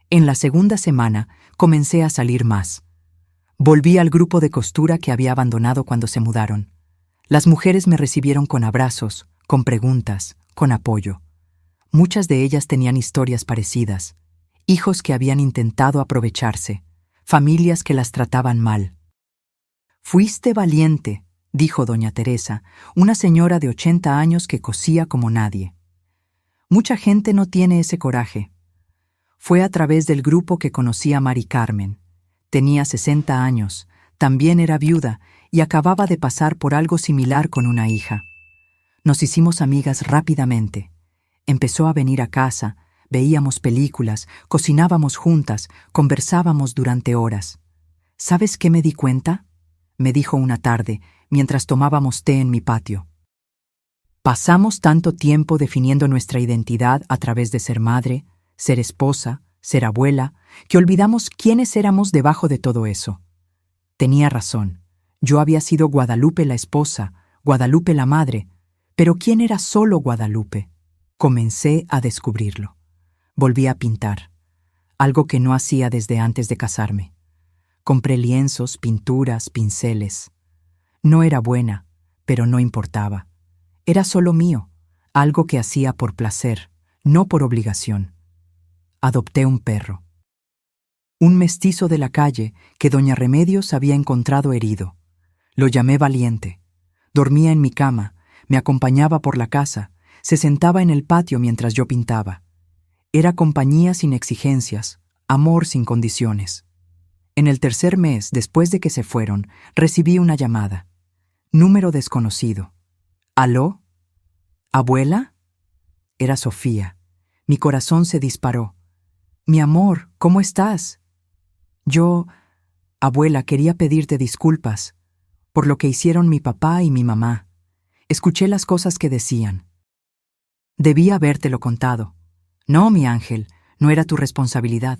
Speaker 1: En la segunda semana comencé a salir más. Volví al grupo de costura que había abandonado cuando se mudaron. Las mujeres me recibieron con abrazos, con preguntas, con apoyo. Muchas de ellas tenían historias parecidas, hijos que habían intentado aprovecharse, familias que las trataban mal. «Fuiste valiente», dijo doña Teresa, una señora de 80 años que cosía como nadie. Mucha gente no tiene ese coraje. Fue a través del grupo que conocí a Mari Carmen. Tenía 60 años, también era viuda y acababa de pasar por algo similar con una hija. Nos hicimos amigas rápidamente. Empezó a venir a casa, veíamos películas, cocinábamos juntas, conversábamos durante horas. ¿Sabes qué me di cuenta?, me dijo una tarde, mientras tomábamos té en mi patio. Pasamos tanto tiempo definiendo nuestra identidad a través de ser madre, ser esposa, ser abuela, que olvidamos quiénes éramos debajo de todo eso. Tenía razón. Yo había sido Guadalupe la esposa, Guadalupe la madre, pero ¿quién era solo Guadalupe? Comencé a descubrirlo. Volví a pintar, algo que no hacía desde antes de casarme. Compré lienzos, pinturas, pinceles. No era buena, pero no importaba. Era solo mío, algo que hacía por placer, no por obligación. Adopté un perro. Un mestizo de la calle que doña Remedios había encontrado herido. Lo llamé Valiente. Dormía en mi cama, me acompañaba por la casa, se sentaba en el patio mientras yo pintaba. Era compañía sin exigencias, amor sin condiciones. En el tercer mes, después de que se fueron, recibí una llamada. Número desconocido. ¿Aló? ¿Abuela? Era Sofía. Mi corazón se disparó. Mi amor, ¿cómo estás? Yo, abuela, quería pedirte disculpas por lo que hicieron mi papá y mi mamá. Escuché las cosas que decían. Debí habértelo contado. No, mi ángel, no era tu responsabilidad.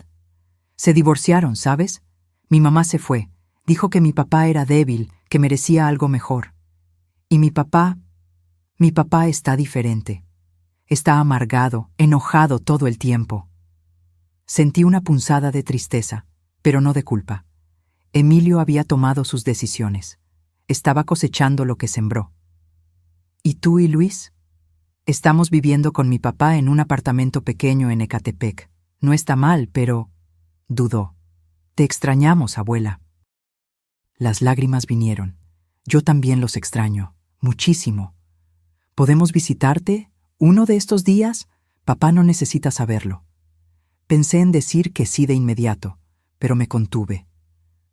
Speaker 1: Se divorciaron, ¿sabes? Mi mamá se fue. Dijo que mi papá era débil, que merecía algo mejor. Y mi papá está diferente. Está amargado, enojado todo el tiempo. Sentí una punzada de tristeza, pero no de culpa. Emilio había tomado sus decisiones. Estaba cosechando lo que sembró. ¿Y tú y Luis? Estamos viviendo con mi papá en un apartamento pequeño en Ecatepec. No está mal, pero... dudó. Te extrañamos, abuela. Las lágrimas vinieron. Yo también los extraño, muchísimo. ¿Podemos visitarte uno de estos días? Papá no necesita saberlo. Pensé en decir que sí de inmediato, pero me contuve.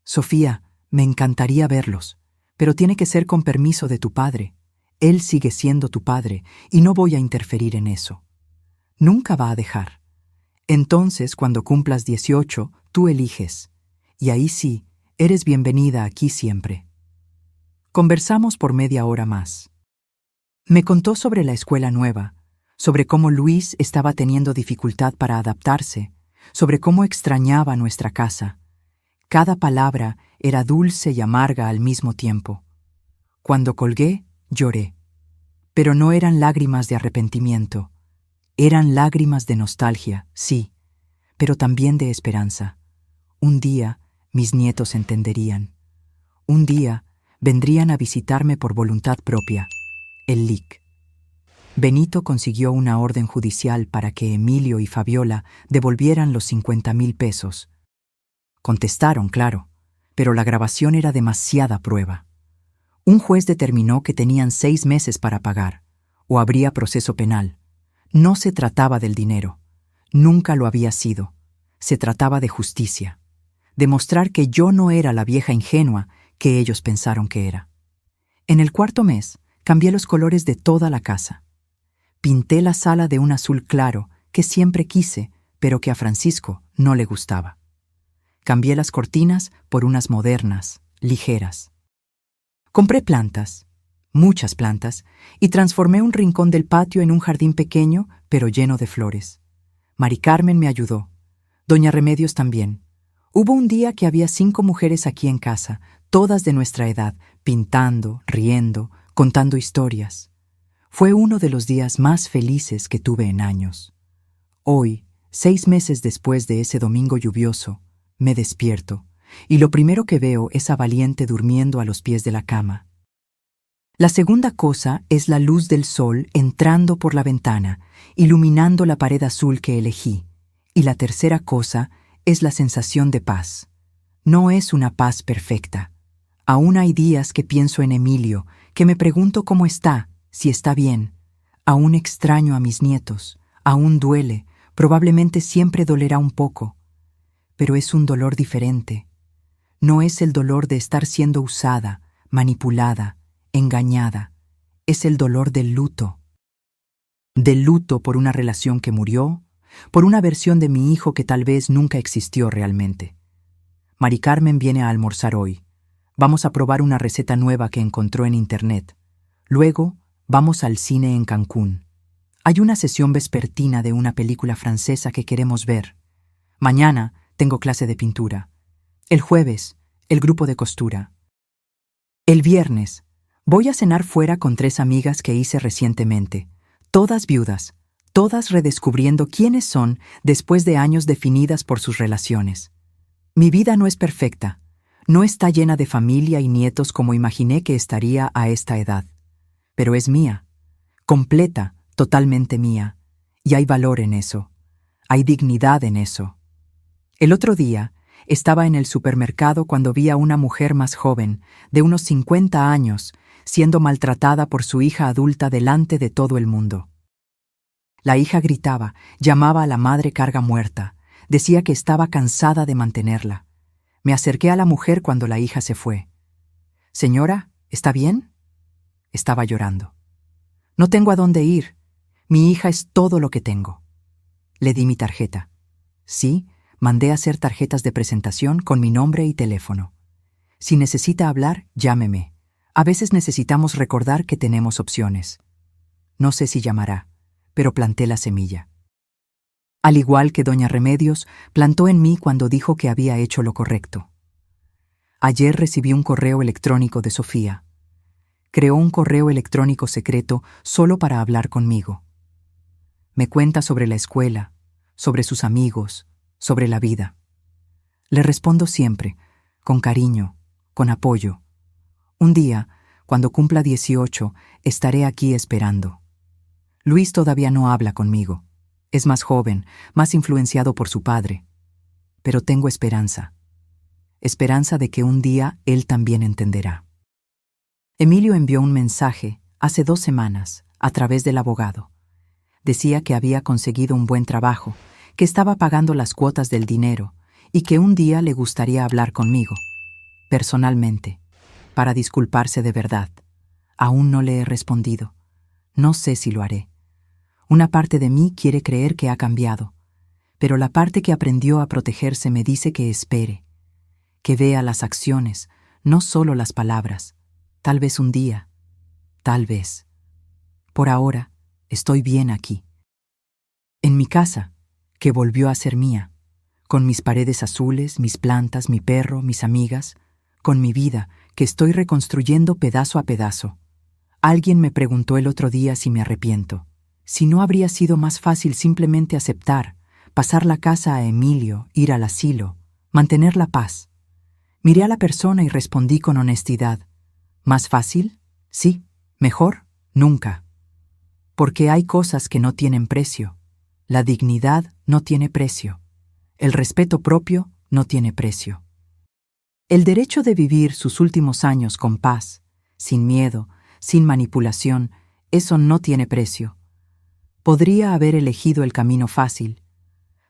Speaker 1: Sofía, me encantaría verlos, pero tiene que ser con permiso de tu padre. Él sigue siendo tu padre y no voy a interferir en eso. Nunca va a dejar. Entonces, cuando cumplas 18, tú eliges. Y ahí sí, eres bienvenida aquí siempre. Conversamos por media hora más. Me contó sobre la escuela nueva, sobre cómo Luis estaba teniendo dificultad para adaptarse, sobre cómo extrañaba nuestra casa. Cada palabra era dulce y amarga al mismo tiempo. Cuando colgué, lloré. Pero no eran lágrimas de arrepentimiento. Eran lágrimas de nostalgia, sí, pero también de esperanza. Un día, mis nietos entenderían. Un día, vendrían a visitarme por voluntad propia, el LIC. Benito consiguió una orden judicial para que Emilio y Fabiola devolvieran los 50,000 pesos. Contestaron, claro, pero la grabación era demasiada prueba. Un juez determinó que tenían 6 meses para pagar, o habría proceso penal. No se trataba del dinero. Nunca lo había sido. Se trataba de justicia. Demostrar que yo no era la vieja ingenua que ellos pensaron que era. En el cuarto mes, cambié los colores de toda la casa. Pinté la sala de un azul claro que siempre quise, pero que a Francisco no le gustaba. Cambié las cortinas por unas modernas, ligeras. Compré plantas, muchas plantas, y transformé un rincón del patio en un jardín pequeño, pero lleno de flores. Mari Carmen me ayudó. Doña Remedios también. Hubo un día que había 5 mujeres aquí en casa, todas de nuestra edad, pintando, riendo, contando historias. Fue uno de los días más felices que tuve en años. Hoy, 6 meses después de ese domingo lluvioso, me despierto, y lo primero que veo es a Valiente durmiendo a los pies de la cama. La segunda cosa es la luz del sol entrando por la ventana, iluminando la pared azul que elegí. Y la tercera cosa es la sensación de paz. No es una paz perfecta. Aún hay días que pienso en Emilio, que me pregunto cómo está, si está bien. Aún extraño a mis nietos, aún duele, Probablemente siempre dolerá un poco, pero es un dolor diferente. No es el dolor de estar siendo usada, manipulada, engañada. Es el dolor del luto. Del luto por una relación que murió, por una versión de mi hijo que tal vez nunca existió realmente. Mari Carmen viene a almorzar hoy. Vamos a probar una receta nueva que encontró en internet. Luego, vamos al cine en Cancún. Hay una sesión vespertina de una película francesa que queremos ver. Mañana tengo clase de pintura. El jueves, el grupo de costura. El viernes, voy a cenar fuera con 3 amigas que hice recientemente. Todas viudas, todas redescubriendo quiénes son después de años definidas por sus relaciones. Mi vida no es perfecta, no está llena de familia y nietos como imaginé que estaría a esta edad, pero es mía, completa, totalmente mía, y hay valor en eso, hay dignidad en eso. El otro día estaba en el supermercado cuando vi a una mujer más joven, de unos 50 años, siendo maltratada por su hija adulta delante de todo el mundo. La hija gritaba, llamaba a la madre carga muerta, decía que estaba cansada de mantenerla. Me acerqué a la mujer cuando la hija se fue. «Señora, ¿está bien?» Estaba llorando. «No tengo a dónde ir. Mi hija es todo lo que tengo». Le di mi tarjeta. Sí, mandé a hacer tarjetas de presentación con mi nombre y teléfono. Si necesita hablar, llámeme. A veces necesitamos recordar que tenemos opciones. No sé si llamará, pero planté la semilla. Al igual que doña Remedios, plantó en mí cuando dijo que había hecho lo correcto. Ayer recibí un correo electrónico de Sofía. Creó un correo electrónico secreto solo para hablar conmigo. Me cuenta sobre la escuela, sobre sus amigos, sobre la vida. Le respondo siempre, con cariño, con apoyo. Un día, cuando cumpla 18, estaré aquí esperando. Luis todavía no habla conmigo. Es más joven, más influenciado por su padre. Pero tengo esperanza. Esperanza de que un día él también entenderá. Emilio envió un mensaje hace 2 semanas a través del abogado. Decía que había conseguido un buen trabajo, que estaba pagando las cuotas del dinero y que un día le gustaría hablar conmigo, personalmente, para disculparse de verdad. Aún no le he respondido. No sé si lo haré. Una parte de mí quiere creer que ha cambiado, pero la parte que aprendió a protegerse me dice que espere, que vea las acciones, no solo las palabras. Tal vez un día, tal vez. Por ahora, estoy bien aquí. En mi casa, que volvió a ser mía, con mis paredes azules, mis plantas, mi perro, mis amigas, con mi vida, que estoy reconstruyendo pedazo a pedazo. Alguien me preguntó el otro día si me arrepiento. Si no habría sido más fácil simplemente aceptar, pasar la casa a Emilio, ir al asilo, mantener la paz. Miré a la persona y respondí con honestidad. ¿Más fácil? Sí. ¿Mejor? Nunca. Porque hay cosas que no tienen precio. La dignidad no tiene precio. El respeto propio no tiene precio. El derecho de vivir sus últimos años con paz, sin miedo, sin manipulación, eso no tiene precio. Podría haber elegido el camino fácil.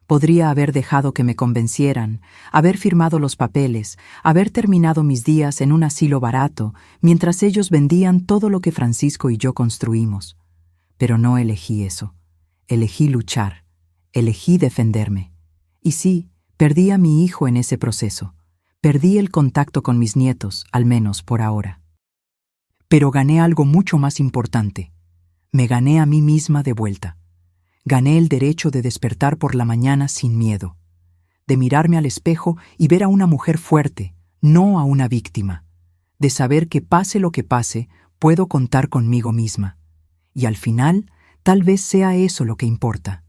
Speaker 1: Podría haber dejado que me convencieran, haber firmado los papeles, haber terminado mis días en un asilo barato, mientras ellos vendían todo lo que Francisco y yo construimos. Pero no elegí eso. Elegí luchar. Elegí defenderme. Y sí, perdí a mi hijo en ese proceso. Perdí el contacto con mis nietos, al menos por ahora. Pero gané algo mucho más importante. Me gané a mí misma de vuelta. Gané el derecho de despertar por la mañana sin miedo, de mirarme al espejo y ver a una mujer fuerte, no a una víctima, de saber que pase lo que pase, puedo contar conmigo misma. Y al final, tal vez sea eso lo que importa.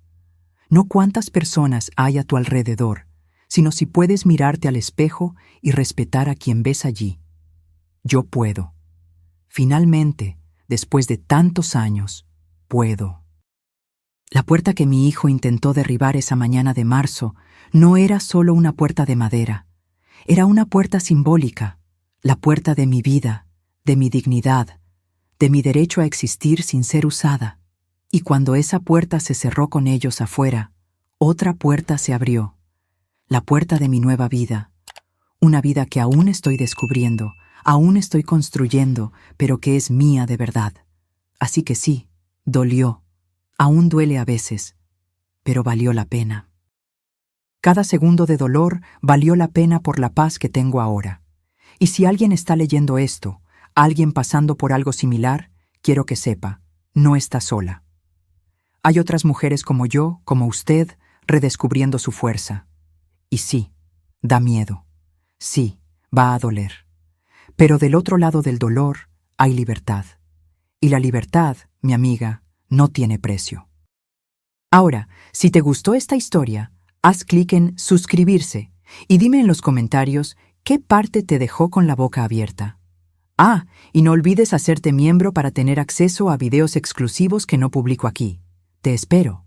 Speaker 1: No cuántas personas hay a tu alrededor, sino si puedes mirarte al espejo y respetar a quien ves allí. Yo puedo. Finalmente, después de tantos años, puedo. La puerta que mi hijo intentó derribar esa mañana de marzo no era solo una puerta de madera. Era una puerta simbólica, la puerta de mi vida, de mi dignidad, de mi derecho a existir sin ser usada. Y cuando esa puerta se cerró con ellos afuera, Otra puerta se abrió, la puerta de mi nueva vida, una vida que aún estoy descubriendo, aún estoy construyendo, pero que es mía de verdad. Así que sí, dolió, aún duele a veces, pero valió la pena. Cada segundo de dolor valió la pena por la paz que tengo ahora. Y si alguien está leyendo esto, alguien pasando por algo similar, quiero que sepa, no está sola. Hay otras mujeres como yo, como usted, redescubriendo su fuerza. Y sí, da miedo. Sí, va a doler. Pero del otro lado del dolor hay libertad. Y la libertad, mi amiga, no tiene precio. Ahora, si te gustó esta historia, haz clic en suscribirse y dime en los comentarios qué parte te dejó con la boca abierta. Ah, y no olvides hacerte miembro para tener acceso a videos exclusivos que no publico aquí. Te espero.